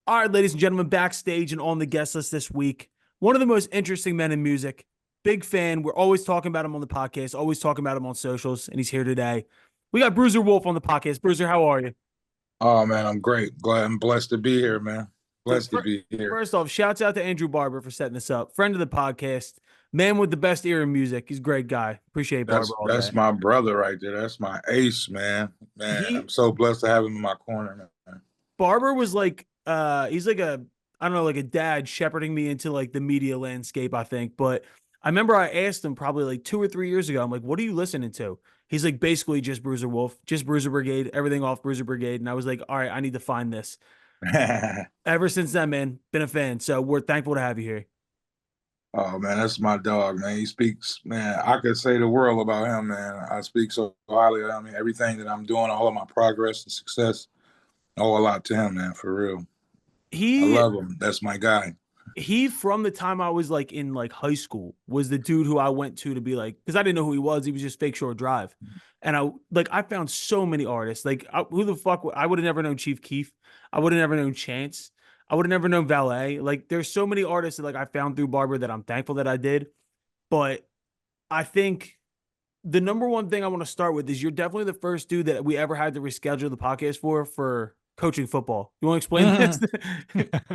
All right, ladies and gentlemen, backstage and on the guest list this week, one of the most interesting men in music. Big fan. We're always talking about him on the podcast, always talking about him on socials, and he's here today. We got Bruiser Wolf on the podcast. Bruiser, how are you? Oh man, I'm great. Glad I'm blessed to be here, man. Dude, Blessed to be here. first off, shouts out to Andrew Barber for setting this up. Friend of the podcast, man with the best ear in music. He's a great guy. Appreciate Barber That's all that's day. my brother right there. That's my ace, man. Man, I'm He so blessed to have him in my corner, man. Barber was like he's like a I don't know, like a dad shepherding me into like the media landscape, I think. But I remember I asked him probably like 2 or 3 years ago, I'm like, what are you listening to? He's like basically just Bruiser Wolf, just Bruiser Brigade, everything off Bruiser Brigade. And I was like, all right, I need to find this. Ever since then, man, been a fan. So we're thankful to have you here. Oh man, that's my dog, man. He speaks, man. I could say the world about him, man. I speak so highly of him. I mean, everything that I'm doing, all of my progress and success, owe a lot to him, man. For real. I He love him. That's my guy. he from the time I was like in like high school was the dude who I went to be like, because I didn't know who he was. He was just Fake Shore Drive. And I found so many artists. Like who the fuck I would have never known Chief Keef. I would have never known Chance. I would have never known Valet. Like there's so many artists that like I found through Barber that I'm thankful that I did. But I think the number one thing I want to start with is you're definitely the first dude that we ever had to reschedule the podcast for coaching football. You want to explain this?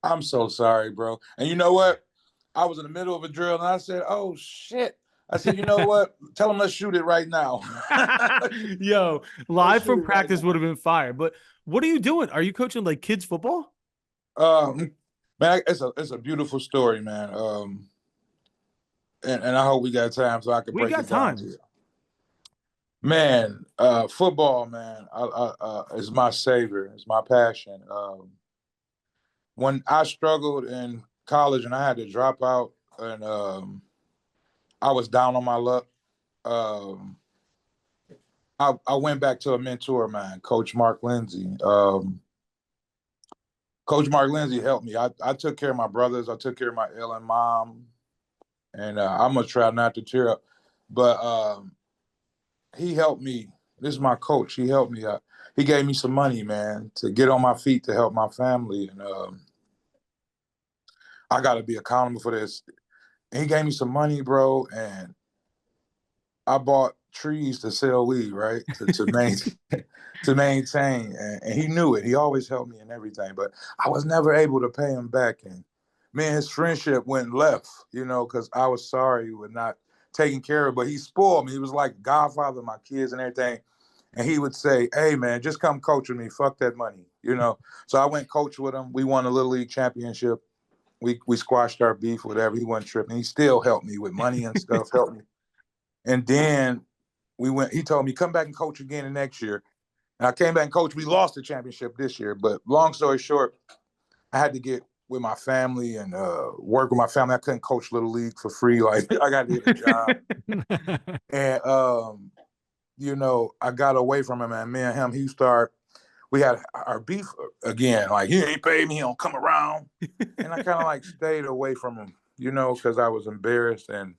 I'm so sorry, bro. And you know what? I was in the middle of a drill and I said, "Oh shit." I said, "You know what? Tell them let's shoot it right now." Yo, Let's live shoot from it right practice would now. have been fire. But what are you doing? Are you coaching like kids football? Man, it's a beautiful story, man. And I hope we got time so I can We break got it down to time. you. Man, football, man, is my savior. It's my passion. When I struggled in college and I had to drop out, and I was down on my luck. Um, I went back to a mentor, man, Coach Mark Lindsay. Coach Mark Lindsay helped me. I took care of my brothers. I took care of my ailing mom, and I'm gonna try not to tear up, but he helped me. This is my coach. He helped me. He gave me some money, man, to get on my feet to help my family, and I got to be accountable for this. And he gave me some money, bro, and I bought trees to sell weed, right? To maintain to maintain. And he knew it. He always helped me in everything. But I was never able to pay him back. And man, his friendship went left, because I was sorry with not taking care of it. But he spoiled me. He was like godfather of my kids and everything. And he would say, "Hey man, just come coach with me. Fuck that money." So I went coach with him. We won a little league championship. We squashed our beef, whatever. He wasn't tripping. He still helped me with money and stuff, helped me. And then he told me, come back and coach again the next year. And I came back and coached. We lost the championship this year. But long story short, I had to get with my family and work with my family. I couldn't coach Little League for free. Like, I got to get a job. And, I got away from him. And me and him, we had our beef again. Like, he ain't paid me. He don't come around. And I kind of like stayed away from him, because I was embarrassed. And,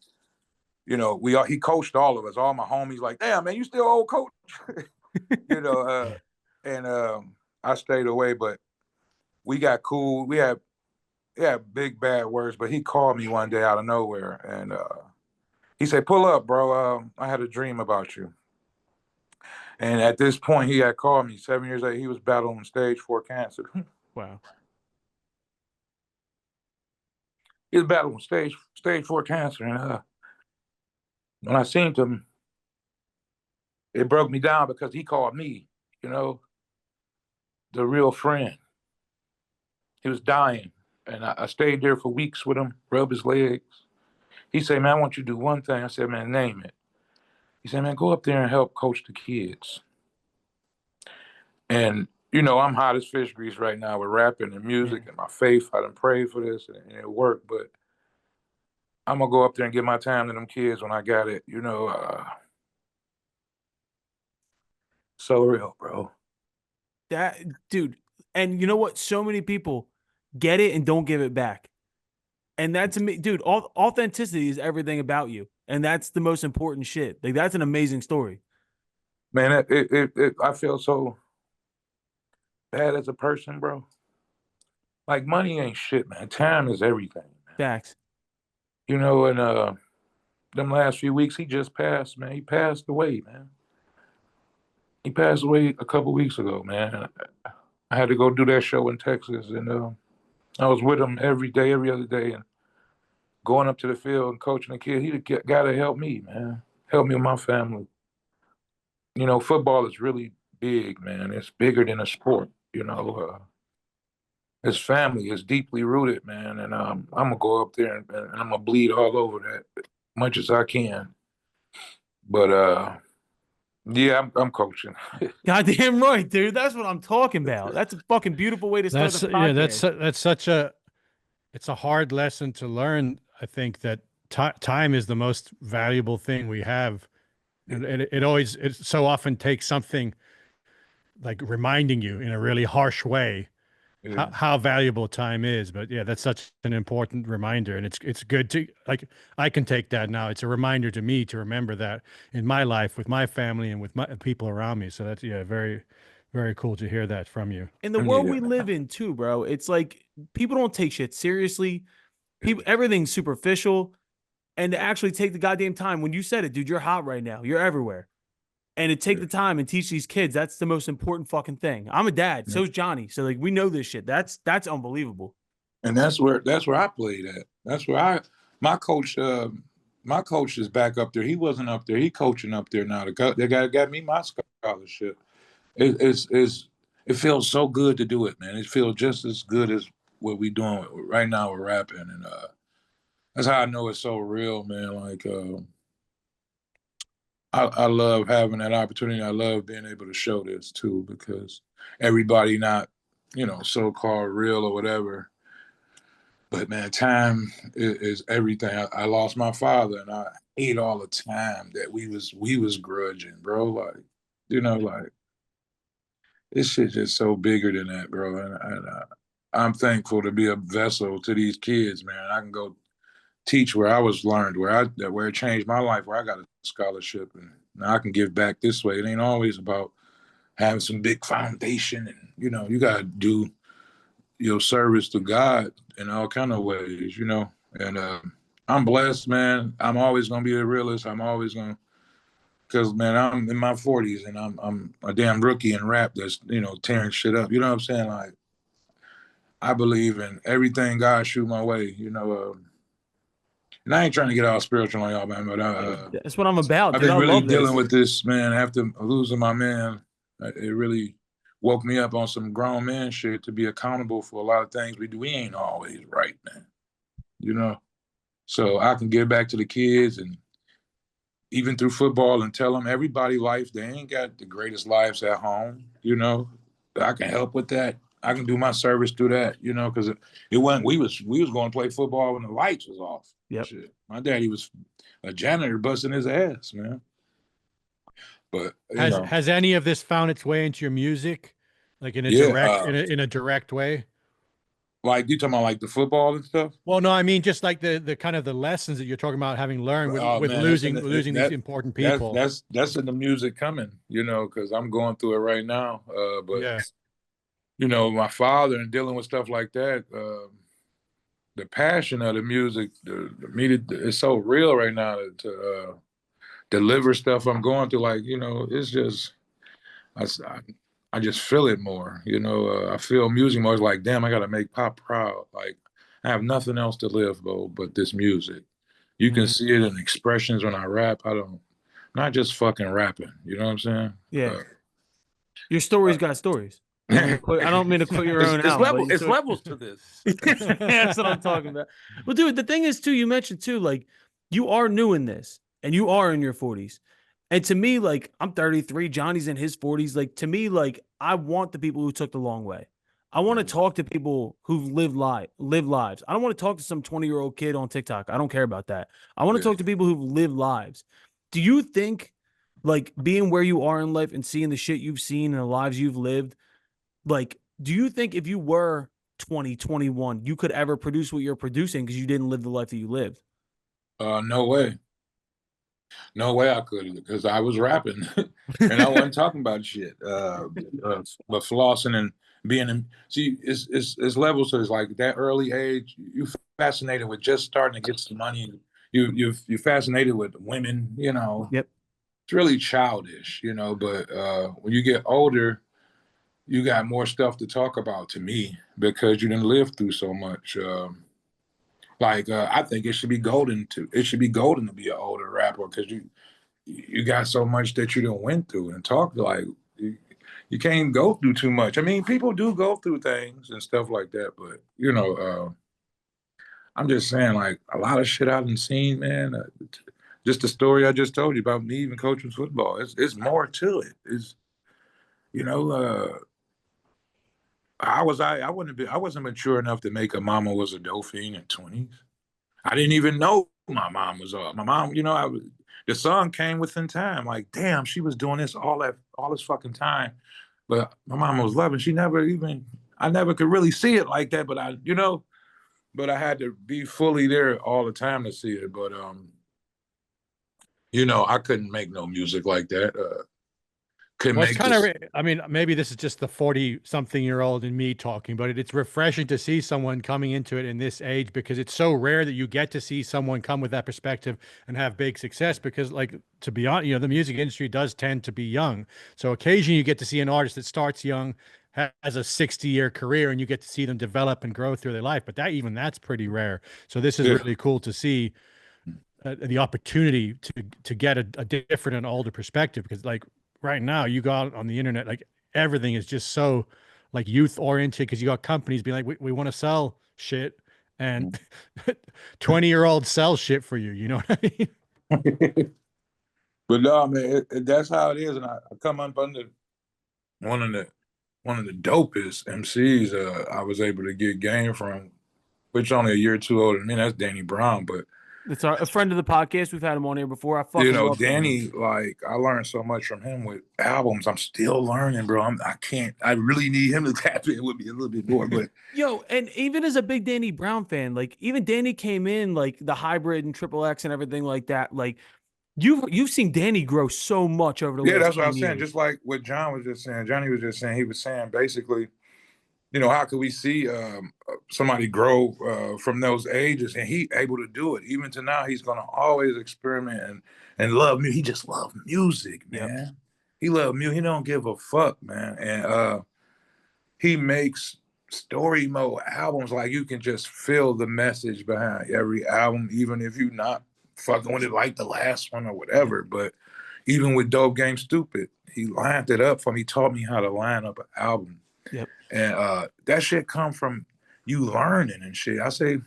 he coached all of us, all my homies, like, damn, man, you still old coach, you know, and I stayed away, but we got cool. We had big bad words, but he called me one day out of nowhere, and he said, "Pull up, bro. I had a dream about you." And at this point, he had called me 7 years later. He was battling stage 4 cancer. Wow. He was battling stage 4 cancer, and when I seen him, it broke me down because he called me, you know, the real friend. He was dying, and I stayed there for weeks with him, rub his legs. He said, "Man, I want you to do one thing." I said, "Man, name it." He said, "Man, go up there and help coach the kids." And, I'm hot as fish grease right now with rapping and music and my faith. I done prayed for this, and it worked, but I'm going to go up there and give my time to them kids when I got it, so real, bro. That dude, and you know what? So many people get it and don't give it back. And that's me, dude. Authenticity is everything about you, and that's the most important shit. Like that's an amazing story. Man, I feel so bad as a person, bro. like money ain't shit, man. Time is everything, man. Facts. You know, and them last few weeks, he just passed, man. He passed away, man. He passed away a couple weeks ago, man. I had to go do that show in Texas, and I was with him every day, every other day, and going up to the field and coaching the kid. He the guy to help me, man. Help me with my family. You know, football is really big, man. It's bigger than a sport. You know, it's family. It's deeply rooted, man. And I'm gonna go up there and I'm gonna bleed all over that as much as I can. But yeah, I'm coaching. Goddamn right, dude. That's what I'm talking about. That's a fucking beautiful way to start the That's yeah, podcast. that's such a it's a hard lesson to learn. I think that time is the most valuable thing we have, and it so often takes something like reminding you in a really harsh way Yeah, how valuable time is. But yeah, that's such an important reminder, and it's good to like I can take that now. It's a reminder to me to remember that in my life with my family and with my people around me. So that's yeah, very very cool to hear that from you. In the world yeah, we live in too, bro, it's like people don't take shit seriously. People, everything's superficial. And to actually take the goddamn time, when you said it, dude, you're hot right now. You're everywhere. And to take yeah. the time and teach these kids, that's the most important fucking thing. I'm a dad, Yeah. so's Johnny. So like we know this shit. That's unbelievable. And that's where I played at. That's where my coach my coach is back up there. He wasn't up there. He coaching up there now. The guy got me my scholarship. It feels so good to do it, man. It feels just as good as what we doing right now. We're rapping, and that's how I know it's so real, man. Like I love having that opportunity. I love being able to show this too, because everybody not so-called real or whatever. But man, time is everything. I lost my father, and I hate all the time that we was grudging, bro. Like, like this shit just so bigger than that, bro. And I'm thankful to be a vessel to these kids, man. I can go teach where I was learned, where it changed my life, where I got a scholarship, and now I can give back this way. It ain't always about having some big foundation, and you gotta do your service to God in all kind of ways. And I'm blessed, man. I'm always gonna be a realist. I'm always gonna, because man, I'm in my 40s and I'm a damn rookie in rap that's tearing shit up. You know what I'm saying? Like I believe in everything God shoot my way. And I ain't trying to get all spiritual on y'all, man, but That's what I'm about, I've dude. been I really love dealing this. with this, man. After losing my man, it really woke me up on some grown man shit to be accountable for a lot of things we do. We ain't always right, man. So I can get back to the kids and even through football and tell them everybody life, they ain't got the greatest lives at home. I can help with that. I can do my service through that, because it wasn't, we was going to play football when the lights was off. Yep. Shit. My daddy was a janitor busting his ass, man. But Has any of this found its way into your music, like in a yeah, direct in a direct way? like you talking about like the football and stuff. Well, no, I mean just like the kind of the lessons that you're talking about having learned Oh with man, that's losing these important people. that's in the music coming, because I'm going through it right now. But Yeah. my father and dealing with stuff like that. The passion of the music, the media, it's so real right now to deliver stuff I'm going through. Like it's just I just feel it more. I feel music more. It's like, damn, I gotta make Pop proud. Like I have nothing else to live but this music. You can see it in expressions when I rap. Not just fucking rapping. You know what I'm saying? Yeah. Your stories got stories. Uh, I don't mean to put your own it's out, but it's levels to this. that's what I'm talking about. Well, dude, the thing is too, you mentioned too, like you are new in this and you are in your 40s. And to me, like I'm 33, Johnny's in his 40s. Like to me, like I want the people who took the long way. I want to talk to people who've live lives. I don't want to talk to some 20-year-old kid on TikTok. I don't care about that. I want to talk to people who've lived lives. Do you think like being where you are in life and seeing the shit you've seen and the lives you've lived, like, do you think if you were 20, 21, you could ever produce what you're producing because you didn't live the life that you lived? No way. No way I could, because I was rapping and I wasn't talking about shit. But flossing and being in, see, it's levels. So it's like that early age, you fascinated with just starting to get some money. You're fascinated with women, you know. Yep. It's really childish, you know, but when you get older, you got more stuff to talk about to me because you didn't live through so much. I think it should be golden to be an older rapper because you got so much that you done went through and talk like you can't go through too much. I mean, people do go through things and stuff like that, but you know, I'm just saying, like a lot of shit I done seen, man. Just the story I just told you about me even coaching football. It's more to it. It's you know, I wasn't mature enough to make a mama was a dope fiend in 20s. I didn't even know my mom was my mom. You know, the song came within time. Like, damn, she was doing this all this fucking time. But my mom was loving. She never even. I never could really see it like that. But but I had to be fully there all the time to see it. But I couldn't make no music like that. Couldn't Well, it's make kind of, this. I mean, maybe this is just the 40-something-year-old in me talking, but it's refreshing to see someone coming into it in this age because it's so rare that you get to see someone come with that perspective and have big success because, like, to be honest, the music industry does tend to be young. So occasionally you get to see an artist that starts young, has a 60-year career, and you get to see them develop and grow through their life. But that's pretty rare. So this is Yeah. really cool to see the opportunity to get a different and older perspective because, like, right now you go out on the internet, like everything is just so like youth oriented because you got companies being like, we want to sell shit and 20-year-old sell shit for you. You know what I mean? But no, man, that's how it is. And I come up under one of the one of the dopest MCs I was able to get game from, which only a year or two older than me. That's Danny Brown. But It's a friend of the podcast. We've had him on here before. I fucking love Danny, him. like I learned so much from him with albums. I'm still learning, bro. I can't. I really need him to tap in with me a little bit more. But Yo, and even as a big Danny Brown fan, like even Danny came in like the hybrid and triple X and everything like that. Like you've seen Danny grow so much over the yeah, last that's what I 10 was saying. years. Just like what John was just saying. Johnny was just saying. He was saying basically, how could we see somebody grow from those ages, and he able to do it even to now? He's gonna always experiment and love me. He just love music, Yep. man. He love music. He don't give a fuck, man. And he makes story mode albums like you can just feel the message behind every album, even if you not fucking with it like the last one or whatever. But even with Dope Game Stupid, he lined it up for me. He taught me how to line up an album. Yep. And that shit come from you learning and shit. I say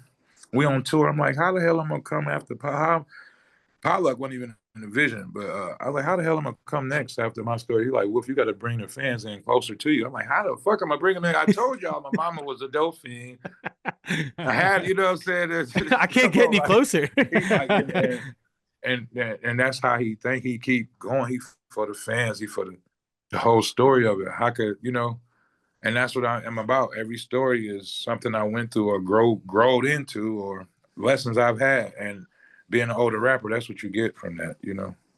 we on tour. I'm like, how the hell I'm gonna come after Pollock wasn't even in the vision, but I was like, how the hell am I gonna come next after my story? He's like, Wolf, you got to bring the fans in closer to you. I'm like, how the fuck am I bringing them in? I told y'all my mama was a dope fiend. I had, you know what I'm saying? I can't get any closer. He's like, and that's how he think. He keep going. He for the fans. He for the whole story of it. How could and that's what I am about. Every story is something I went through or growed into or lessons I've had. And being an older rapper, that's what you get from that.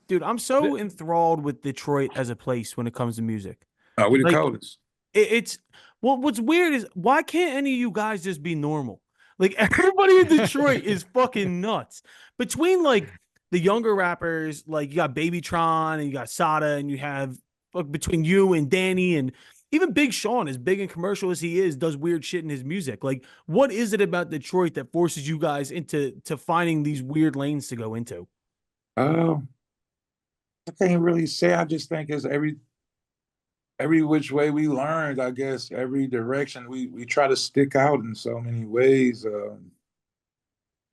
Dude, I'm so enthralled with Detroit as a place when it comes to music. We the Like coldest. it's what's weird is why can't any of you guys just be normal? Like everybody in Detroit is fucking nuts. Between like the younger rappers, like you got Babytron and you got Sada and you have between you and Danny and even Big Sean, as big and commercial as he is, does weird shit in his music. Like, what is it about Detroit that forces you guys into finding these weird lanes to go into? I can't really say. I just think it's every which way we learned. I guess every direction we try to stick out in so many ways.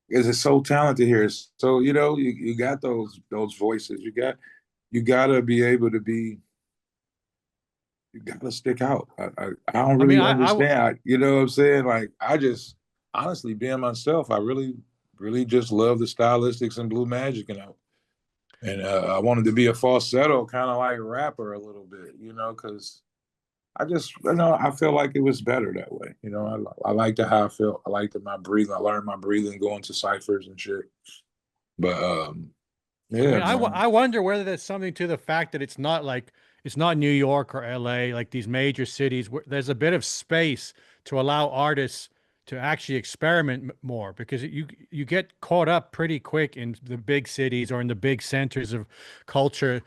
Because it's so talented here. So you got those voices. You gotta be able to be. You gotta stick out. I don't really understand. You know what I'm saying? Like I just honestly being myself. I really really just love the stylistics and Blue Magic and I wanted to be a falsetto kind of like rapper a little bit. Because I just I feel like it was better that way. I liked how I felt. I liked my breathing. I learned my breathing going to ciphers and shit. But yeah, I wonder whether there's something to the fact that it's not New York or LA, like these major cities where there's a bit of space to allow artists to actually experiment more, because you get caught up pretty quick in the big cities or in the big centers of culture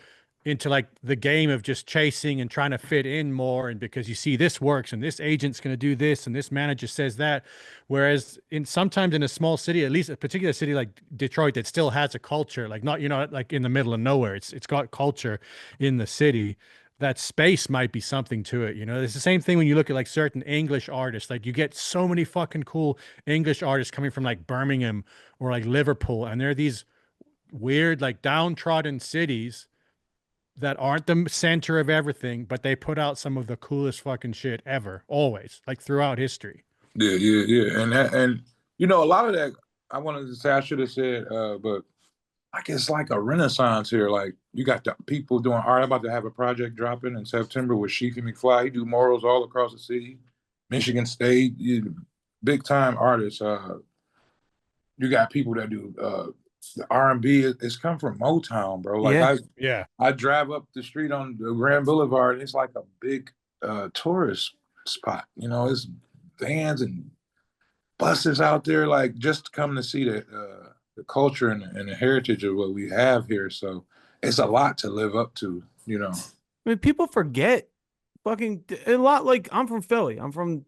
into like the game of just chasing and trying to fit in more, and because you see this works and this agent's going to do this and this manager says that, whereas in sometimes in a small city, at least a particular city like Detroit that still has a culture, like not, you know, like in the middle of nowhere, it's got culture in the city, that space might be something to it. You know, it's the same thing when you look at like certain English artists. Like you get so many fucking cool English artists coming from like Birmingham or like Liverpool, and they're these weird, like downtrodden cities that aren't the center of everything, but they put out some of the coolest fucking shit ever, always, like throughout history. Yeah. And you know, a lot of that I wanted to say I should have said, but like it's like a renaissance here. Like you got the people doing art. I'm about to have a project dropping in September with Sheeky McFly. He do murals all across the city, Michigan State, big time artists. You got people that do the R&B. It's come from Motown, bro. Like I drive up the street on the Grand Boulevard, and it's like a big tourist spot. You know, it's vans and buses out there, like just come to see the culture and the heritage of what we have here. So it's a lot to live up to, you know. I mean, people forget fucking a lot. Like I'm from Philly. I'm from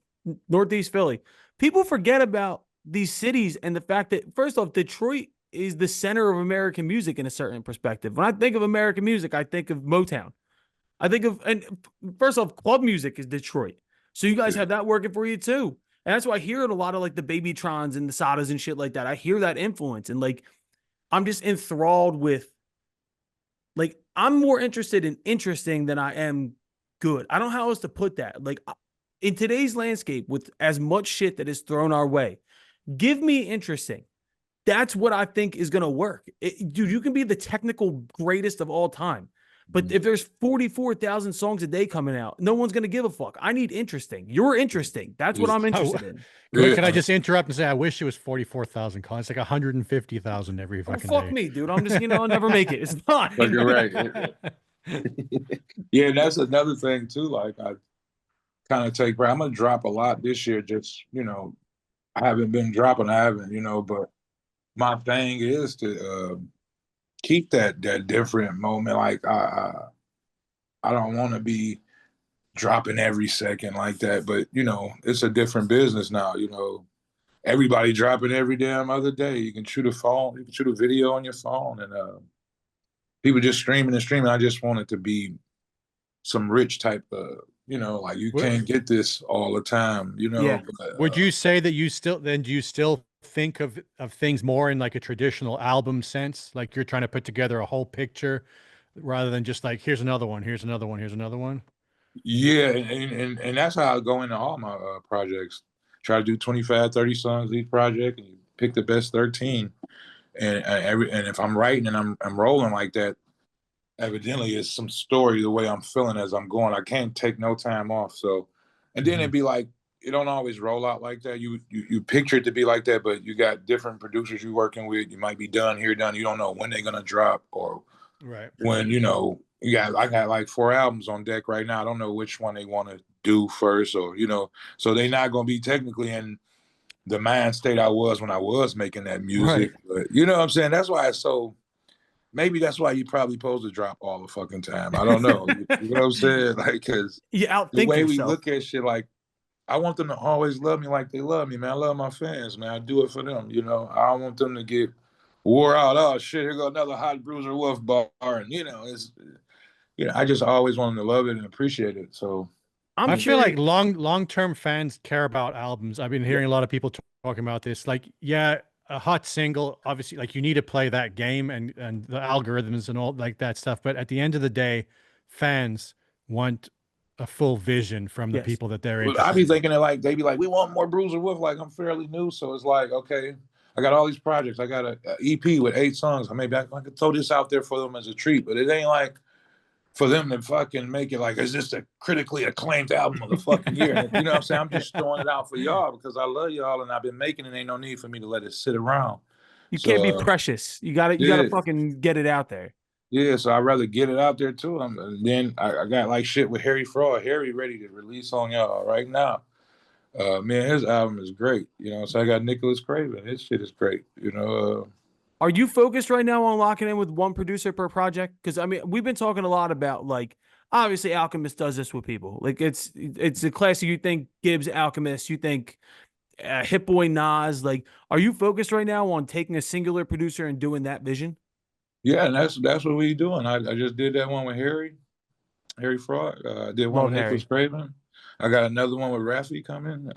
Northeast Philly. People forget about these cities and the fact that, first off, Detroit is the center of American music in a certain perspective. When I think of American music, I think of Motown. I think of, and first off, club music is Detroit. So you guys have that working for you too. And that's why I hear it a lot of like the Babytrons and the Sadas and shit like that. I hear that influence, and like I'm just enthralled with, like, I'm more interested in interesting than I am good. I don't know how else to put that. Like in today's landscape, with as much shit that is thrown our way, give me interesting. That's what I think is going to work. Dude, you can be the technical greatest of all time, but if there's 44,000 songs a day coming out, no one's going to give a fuck. I need interesting. You're interesting. That's what I'm interested in. Can I just interrupt and say, I wish it was 44,000 calls. It's like 150,000 every fucking fuck day. Me, dude. I'm just, I'll never make it. It's fine. But you're right. Yeah, and that's another thing too. Like I kind of take, I'm going to drop a lot this year. Just, I haven't been dropping. But my thing is to keep that different moment. Like I don't want to be dropping every second like that. But it's a different business now. Everybody dropping every damn other day. You can shoot a video on your phone, and people just streaming and streaming. I just want it to be some rich type of, like you can't get this all the time. But, would you say that do you still think of things more in like a traditional album sense? Like you're trying to put together a whole picture rather than just like, here's another one, here's another one, here's another one? Yeah, and that's how I go into all my projects. Try to do 25, 30 songs each project, and you pick the best 13. And if I'm writing and I'm rolling like that, evidently it's some story the way I'm feeling as I'm going. I can't take no time off. So, and then it'd be like, it don't always roll out like that. You picture it to be like that, but you got different producers you're working with. You might be done here, done. You don't know when they're gonna drop, or when I got like 4 albums on deck right now. I don't know which one they want to do first, or so they're not gonna be technically in the mind state I was when I was making that music. But you know what I'm saying? That's why it's so. Maybe that's why you probably supposed to drop all the fucking time. I don't know. You know what I'm saying? Like, because the way we look at shit, like, I want them to always love me like they love me, man. I love my fans, man. I do it for them, I don't want them to get wore out. Oh, shit, here go another hot Bruiser Wolf bar. And, I just always want them to love it and appreciate it. So I feel like long-term fans care about albums. I've been hearing a lot of people talking about this. Like, a hot single, obviously, like you need to play that game and the algorithms and all like that stuff. But at the end of the day, fans want a full vision from the people that they're interested in. I be thinking that like they be like, we want more Bruiser Wolf. Like I'm fairly new, so it's like, okay, I got all these projects. I got a EP with 8 songs. Maybe I could throw this out there for them as a treat, but it ain't like for them to fucking make it like, is this a critically acclaimed album of the fucking year? You know what I'm saying? I'm just throwing it out for y'all because I love y'all and I've been making it. Ain't no need for me to let it sit around. You can't be precious. You gotta fucking get it out there. Yeah, so I'd rather get it out there too. And then I got like shit with Harry Fraud. Harry ready to release on y'all right now. Man, his album is great. You know, so I got Nicholas Craven. His shit is great. You know, Are you focused right now on locking in with one producer per project? Because I mean, we've been talking a lot about like obviously Alchemist does this with people. Like it's a classic. You think Gibbs, Alchemist, you think Hit Boy, Nas. Like, are you focused right now on taking a singular producer and doing that vision? yeah, and that's what we doing. I just did that one with Harry Fraud. I did one Love with Nicholas Harry. Craven. I got another one with Rafi coming.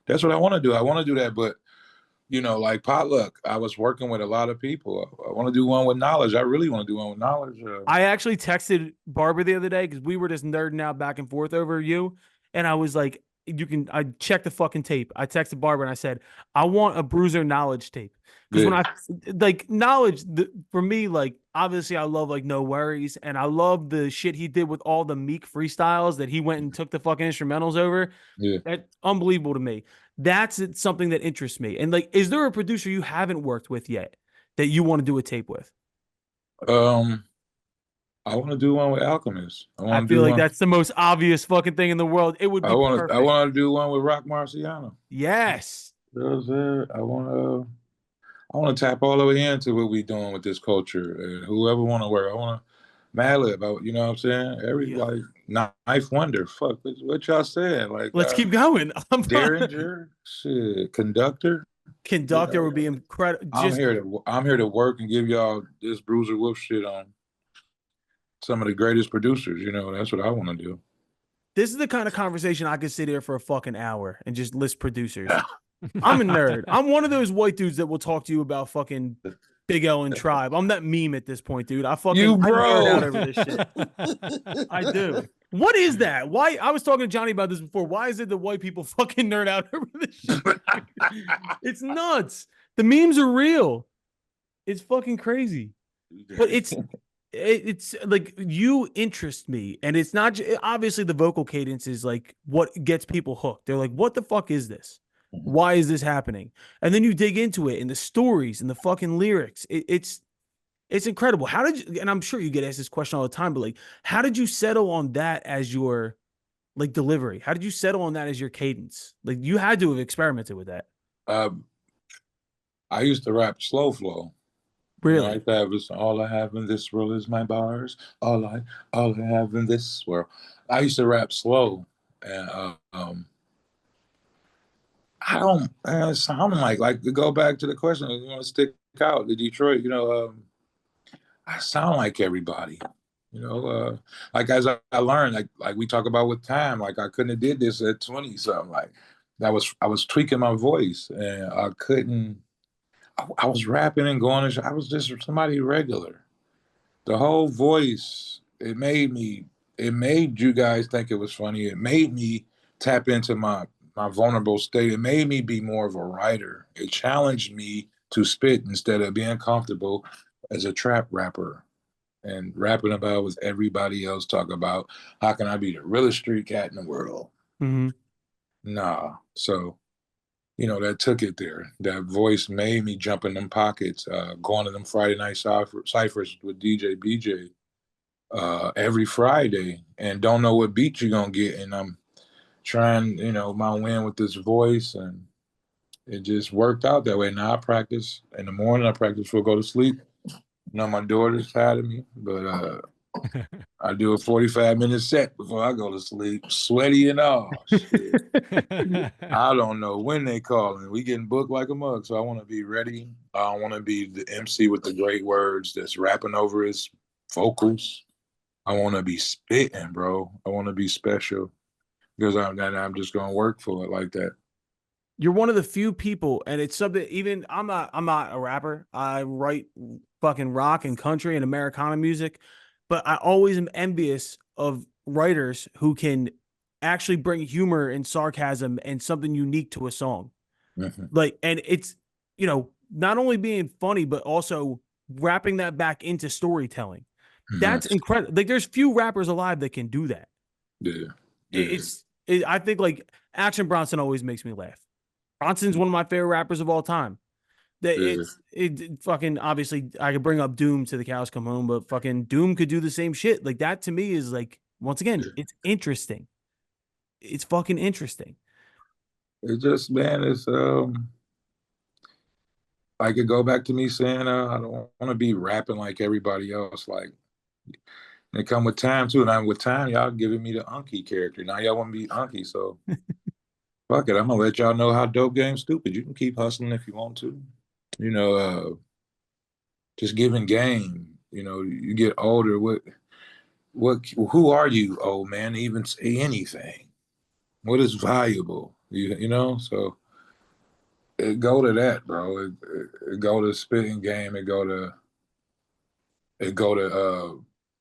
That's what I want to do. I want to do that, but you know, like Potluck, I was working with a lot of people. I want to do one with Knowledge. I really want to do one with Knowledge. I actually texted Barbara the other day because we were just nerding out back and forth over you. And I was like, I checked the fucking tape. I texted Barbara and I said, I want a Bruiser Knowledge tape. Because Yeah, when like Knowledge, for me, like, obviously I love like No Worries. And I love the shit he did with all the Meek freestyles that he went and took the fucking instrumentals over. yeah. That's unbelievable to me. That's something that interests me. And like, is there a producer you haven't worked with yet that you want to do a tape with? Um, I want to do one with Alchemist. I I want to feel do like one. that's the most obvious fucking thing in the world. It would be I perfect. want to do one with Rock Marciano. Yes. You know what I'm saying? I want to tap all the way into what we doing with this culture and whoever want to work. I want to Madlib. You know what I'm saying? Yeah. Everybody, Knife Wonder. Fuck, what y'all saying? Like Let's keep going. Derringer, shit, Conductor. You Conductor would be know, incredible. Just I'm here to work and give y'all this Bruiser Wolf shit on some of the greatest producers. You know, that's what I want to do. this is the kind of conversation I could sit here for a fucking hour and just list producers. I'm a nerd. I'm one of those white dudes that will talk to you about fucking Big L and Tribe. I'm that meme at this point, dude. I You nerd out bro. over this shit. I do. What is that? Why? I was talking to Johnny about this before. Why is it that white people fucking nerd out over this shit? It's nuts. The memes are real. It's fucking crazy. But it's like you interest me, and it's not obviously the vocal cadence is like what gets people hooked. They're like, what the fuck is this? Why is this happening? And then you dig into it and the stories and the fucking lyrics. It's incredible. How did you, and I'm sure you get asked this question all the time, but like, how did you settle on that as your like delivery? How did you settle on that as your cadence? Like you had to have experimented with that. I used to rap slow flow. You know, Really? like that was all I have in this world is my bars. All I have in this world. I used to rap slow, and I don't. Sound like to go back to the question. You want to stick out the Detroit? You know, I sound like everybody. You know, like as I learned, like we talk about with time. Like I couldn't have did this at 20 something. Like I was tweaking my voice, and I couldn't. I was rapping and going. I was just somebody regular. The whole voice, it made you guys think it was funny. It made me tap into my vulnerable state. It made me be more of a writer. It challenged me to spit instead of being comfortable as a trap rapper and rapping about what everybody else talk about. How can I be the realest street cat in the world? Mm-hmm. Nah. So, you know, that took it there. That voice made me jump in them pockets, going to them Friday night ciphers with DJ BJ every Friday and don't know what beat you're going to get. And I'm trying, you know, my win with this voice, and it just worked out that way. Now I practice in the morning. I practice before I go to sleep. You know, my daughter's tired of me, but I do a 45-minute set before I go to sleep, sweaty and all. Shit. I don't know when they calling. We getting booked like a mug, so I want to be ready. I want to be the MC with the great words that's rapping over his vocals. I want to be spitting, bro. I want to be special because I'm just gonna work for it like that. You're one of the few people, and it's something. Even I'm not a rapper. I write fucking rock and country and Americana music, but I always am envious of writers who can actually bring humor and sarcasm and something unique to a song. Mm-hmm. Like, and it's not only being funny, but also wrapping that back into storytelling. That's Mm-hmm. incredible. Like, there's few rappers alive that can do that. Yeah. I think like Action Bronson always makes me laugh. Bronson's one of my favorite rappers of all time. Yeah. It fucking obviously I could bring up Doom to the cows come home, but fucking Doom could do the same shit. Like that to me is like once again, it's interesting. It's fucking interesting. It just, man, it's I could go back to me saying I don't want to be rapping like everybody else. Like and it come with time too, and I'm with time y'all giving me the Unky character. Now y'all want to be Unky, so fuck it. I'm gonna let y'all know how dope game stupid. You can keep hustling if you want to. You know, just giving game. You know, you get older. Who are you, old man? To even say anything. What is valuable? You know, so it go to that, bro. It go to spitting game. It go to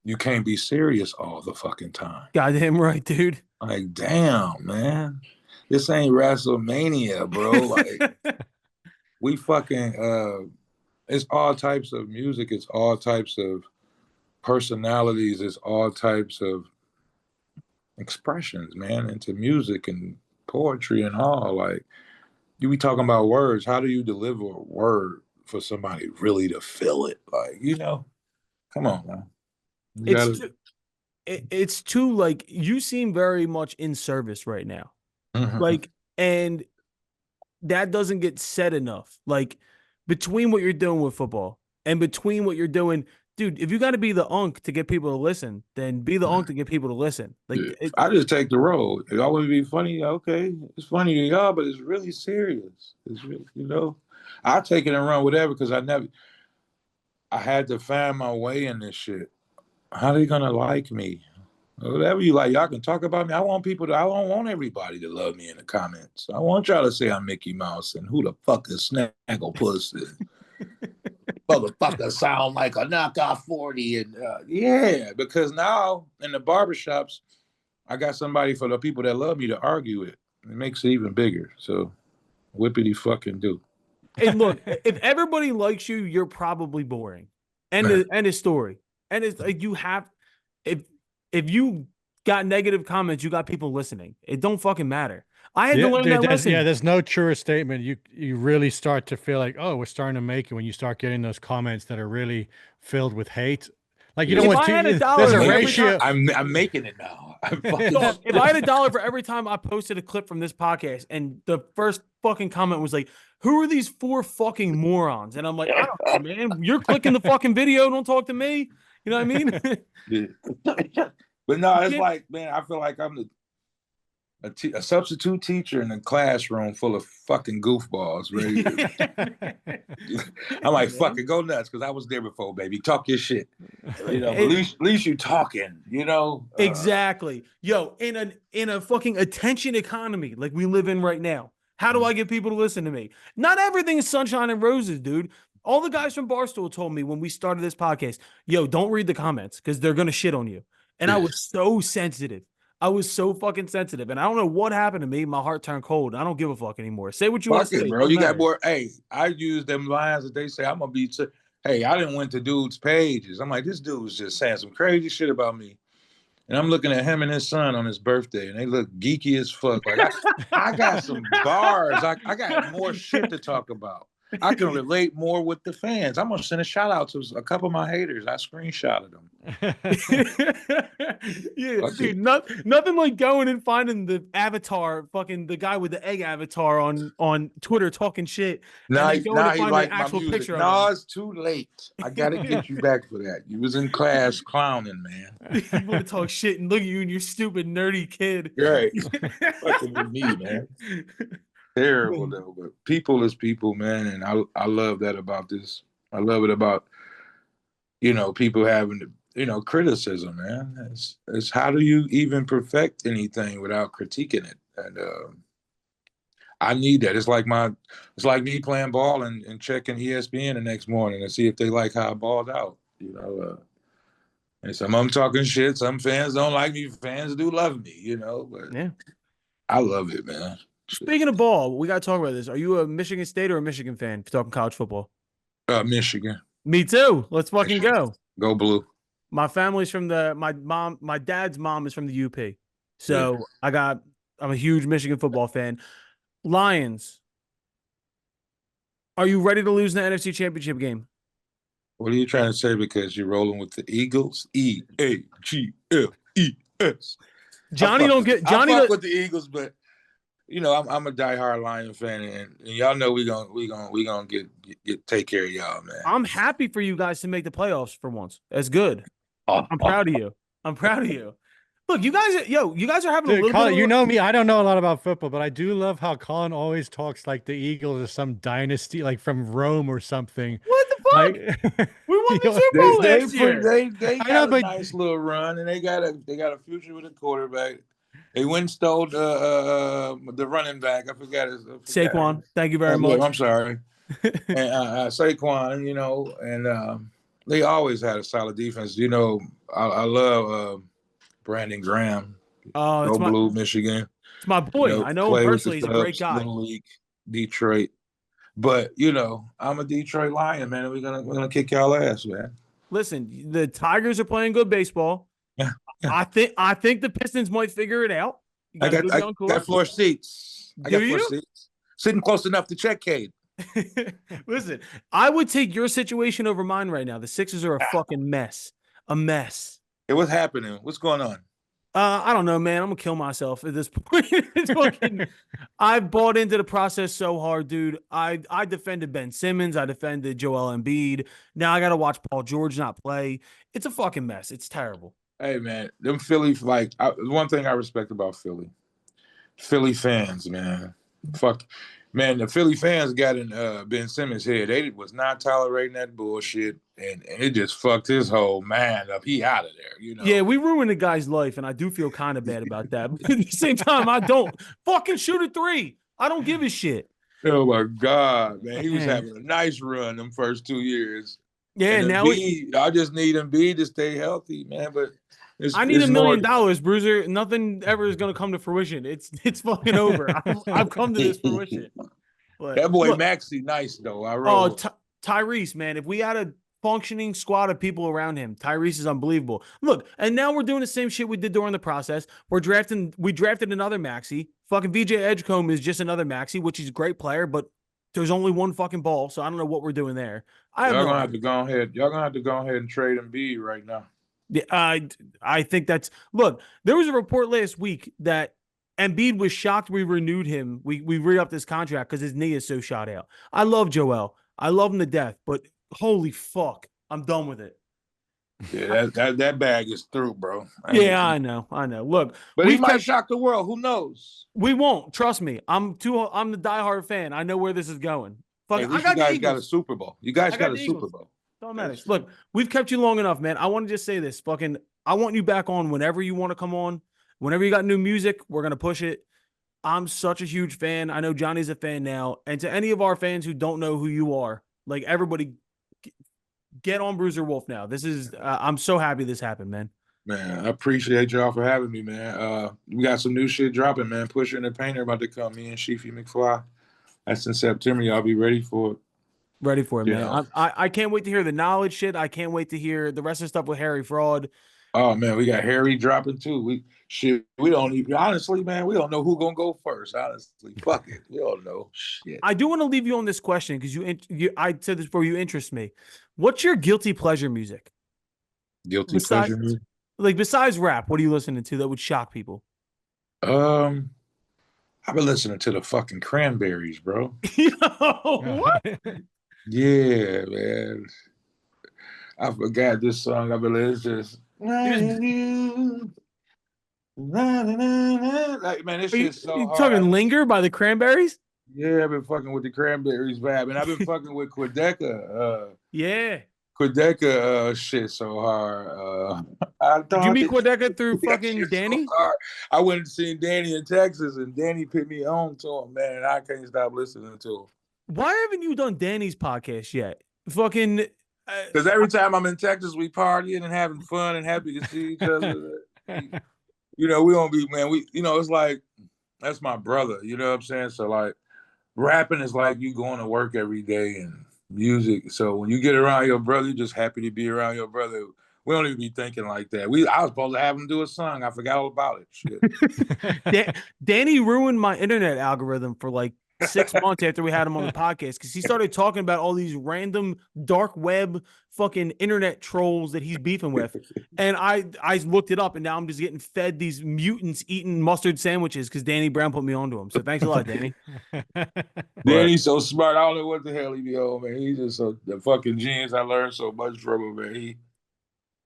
you can't be serious all the fucking time. Goddamn right, dude. Like, damn, man. This ain't WrestleMania, bro. Like we fucking it's all types of music, it's all types of personalities, it's all types of expressions, man, into music and poetry and all. Like you be talking about words. How do you deliver a word for somebody really to feel it? Like, come on, man. You it's gotta. too, it's too like you seem very much in service right now. Mhm. Like, and that doesn't get said enough. Like between what you're doing with football and between what you're doing, dude, if you got to be the unk to get people to listen, then be the unk to get people to listen. Yeah. Like it, I just take the road. If y'all want to be funny, okay, it's funny to y'all, but it's really serious. It's really, I take it and run whatever because I had to find my way in this shit. How they gonna like me? Whatever you like, y'all can talk about me. I don't want everybody to love me in the comments. I want y'all to say I'm Mickey Mouse and who the fuck is Snagglepuss and motherfucker sound like a knockoff 40. And yeah, because now in the barbershops, I got somebody for the people that love me to argue with. It makes it even bigger. So whippity fucking do. and look, if everybody likes you, you're probably boring. End of story. And it's like you have if you got negative comments, you got people listening. It don't fucking matter. I had to Yeah, learn dude, that lesson. there's no truer statement. You really start to feel like, oh, we're starting to make it when you start getting those comments that are really filled with hate. Like you don't Yeah. If want I had a to, there's dollar a for every time, ratio. I'm making it now. I'm fucking dog, if I had a dollar for every time I posted a clip from this podcast and the first fucking comment was like, who are these four fucking morons? And I'm like, I don't know, man. You're clicking the fucking video. Don't talk to me. You know what I mean? Yeah. But no, it's like, man, I feel like I'm a substitute teacher in a classroom full of fucking goofballs. Ready I'm like, fuck it, go nuts, because I was there before, baby. Talk your shit. But at least you talking, Exactly. Yo, in a fucking attention economy like we live in right now, how do I get people to listen to me? Not everything is sunshine and roses, dude. All the guys from Barstool told me when we started this podcast, yo, don't read the comments because they're gonna shit on you. And I was so sensitive. I was so fucking sensitive. And I don't know what happened to me. My heart turned cold. I don't give a fuck anymore. Say what you want fuck to it, say. bro. You got more. Hey, I use them lines that they say I'm gonna be. Hey, I didn't went to dudes' pages. I'm like, this dude was just saying some crazy shit about me. And I'm looking at him and his son on his birthday, and they look geeky as fuck. Like I got some bars. I got more shit to talk about. I can relate more with the fans. I'm gonna send a shout out to a couple of my haters. I screenshotted them. Yeah, dude, nothing like going and finding the avatar, fucking the guy with the egg avatar on Twitter talking shit, and Now, then going now to he find the like my actual music. picture of No, him. it's too late. I gotta get you back for that. You was in class clowning, man. You want to talk shit and look at you and your stupid nerdy kid. Right. Fucking with me, man. Terrible though, but people is people, man, and I love that about this. I love it about people having criticism, man. It's how do you even perfect anything without critiquing it? And I need that. It's like me playing ball and checking ESPN the next morning and see if they like how I balled out. And some of them talking shit. Some fans don't like me. Fans do love me. But Yeah. I love it, man. Speaking of ball, we got to talk about this. Are you a Michigan State or a Michigan fan if you're talking college football? Michigan. Me too. Let's fucking go. Go blue. My family's from my dad's mom is from the UP. So yeah. I'm a huge Michigan football fan. Lions. Are you ready to lose in the NFC Championship game? What are you trying to say? Because you're rolling with the Eagles? Eagles. Johnny don't get I Johnny. fuck with the Eagles, but you know I'm a diehard Lion fan, and y'all know we gonna get take care of y'all, man. I'm happy for you guys to make the playoffs for once. That's good. I'm proud of you. I'm proud of you. Look, you guys are having a Dude, little Colin, bit of you know me. I don't know a lot about football, but I do love how Colin always talks like the Eagles are some dynasty, like from Rome or something. what the fuck? Like, We won you the know, Super Bowl last year. They I know, got a but nice little run, and they got a future with a quarterback. They went and stole the running back. I forgot his. Saquon, thank you very much. I'm sorry. And Saquon, you know, and they always had a solid defense. You know, I love Brandon Graham, Oh, Go Blue, Michigan. it's my You boy. know, I know him play with the personally. He's a great Cubs, guy. Little League, Detroit. But you know, I'm a Detroit Lion, man. And we're gonna kick y'all ass, man. Listen, the Tigers are playing good baseball. Yeah, yeah. I think the Pistons might figure it out. You got a good young core. got floor seats. I Do got floor you? seats. Sitting close enough to check Cade. Listen, I would take your situation over mine right now. The Sixers are a fucking mess. A mess. Hey, what's happening? What's going on? I don't know, man. I'm gonna kill myself at this point. It's fucking, I've bought into the process so hard, dude. I defended Ben Simmons. I defended Joel Embiid. Now I gotta watch Paul George not play. It's a fucking mess. It's terrible. Hey, man, them Philly, one thing I respect about Philly fans, man. Fuck, man, the Philly fans got in Ben Simmons' head. They was not tolerating that bullshit, and it just fucked his whole man up. He out of there, you know. Yeah, we ruined a guy's life, and I do feel kind of bad about that. But at the same time, I don't fucking shoot a three. I don't give a shit. Oh my God, man, he was having a nice run them first 2 years. Yeah, and now I just need Embiid to stay healthy, man. But I need $1 million, Bruiser. Nothing ever is going to come to fruition. It's fucking over. I've come to this fruition. But, that boy look, Maxey, nice though. I wrote. Tyrese, man. If we had a functioning squad of people around him, Tyrese is unbelievable. Look, and now we're doing the same shit we did during the process. We drafted another Maxey. Fucking VJ Edgecombe is just another Maxey, which is a great player, but there's only one fucking ball, so I don't know what we're doing there. Y'all gonna have to go ahead and trade Embiid right now. Yeah, I think that's look. There was a report last week that Embiid was shocked we renewed him. We re-upped his contract because his knee is so shot out. I love Joel. I love him to death, but holy fuck, I'm done with it. Yeah, that bag is through, bro. I know. Look, but he might shock the world. Who knows? We won't. Trust me. I'm the diehard fan. I know where this is going. Fuck, you guys got a Super Bowl. You guys got a Super Bowl. Don't matter. Look, we've kept you long enough, man. I want to just say this. Fucking, I want you back on whenever you want to come on. Whenever you got new music, we're gonna push it. I'm such a huge fan. I know Johnny's a fan now. And to any of our fans who don't know who you are, like everybody, get on Bruiser Wolf now. This is I'm so happy this happened, man. Man, I appreciate y'all for having me, man. We got some new shit dropping, man. Pusher and the Painter about to come. Me and Sheefy McFly. That's in September. Y'all be ready for it. Ready for it, man. I can't wait to hear the knowledge shit. I can't wait to hear the rest of the stuff with Harry Fraud. Oh man, we got Harry dropping too. We don't even honestly, man. We don't know who gonna go first. Honestly, fuck it. We don't know. Shit. I do want to leave you on this question because I said this before. You interest me. What's your guilty pleasure music? Pleasure music. Like besides rap, what are you listening to that would shock people? I've been listening to the fucking Cranberries, bro. What? Yeah, man. I forgot this song. I've been listening. Just like, man, this shit's so you hard. talking "Linger" by the Cranberries? Yeah, I've been fucking with the Cranberries vibe, and I've been fucking with Quedeca. Yeah. Quedeca shit so hard. Did you meet Quedeca through fucking Danny? So I went and seen Danny in Texas, and Danny put me on to him, man, and I can't stop listening to him. Why haven't you done Danny's podcast yet? Fucking. Because every time I'm in Texas, we partying and having fun and happy to see each other. You know, we don't be, man. It's like that's my brother. You know what I'm saying? So like, rapping is like you going to work every day and music. So when you get around your brother, you're just happy to be around your brother. We don't even be thinking like that. I was supposed to have him do a song. I forgot all about it. Shit. Danny ruined my internet algorithm for like 6 months after we had him on the podcast because he started talking about all these random dark web fucking internet trolls that he's beefing with. And I looked it up and now I'm just getting fed these mutants eating mustard sandwiches because Danny Brown put me onto him. So thanks a lot, Danny. Danny's so smart. I don't know what the hell he be on, man. He's just the fucking genius. I learned so much from him,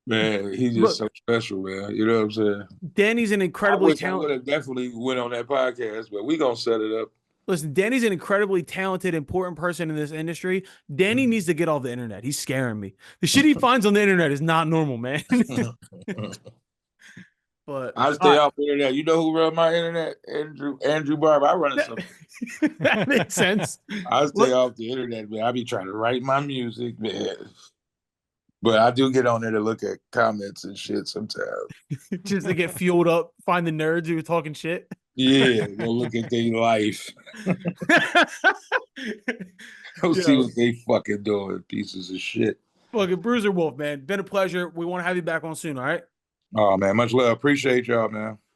man. He's just so special, man. You know what I'm saying? Danny's an incredibly talented. I would have definitely went on that podcast, but we gonna set it up. Listen, Danny's an incredibly talented, important person in this industry. Danny needs to get off the internet. He's scaring me. The shit he finds on the internet is not normal, man. But I stay off the internet. You know who run my internet? Andrew Barber. I run it something. That makes sense. I stay off the internet, man. I be trying to write my music, man. But I do get on there to look at comments and shit sometimes. Just to get fueled up, find the nerds who are talking shit. Yeah, go look at their life. Go see what they fucking doing, pieces of shit. Fucking Bruiser Wolf, man. Been a pleasure. We want to have you back on soon, all right? Oh, man, much love. Appreciate y'all, man.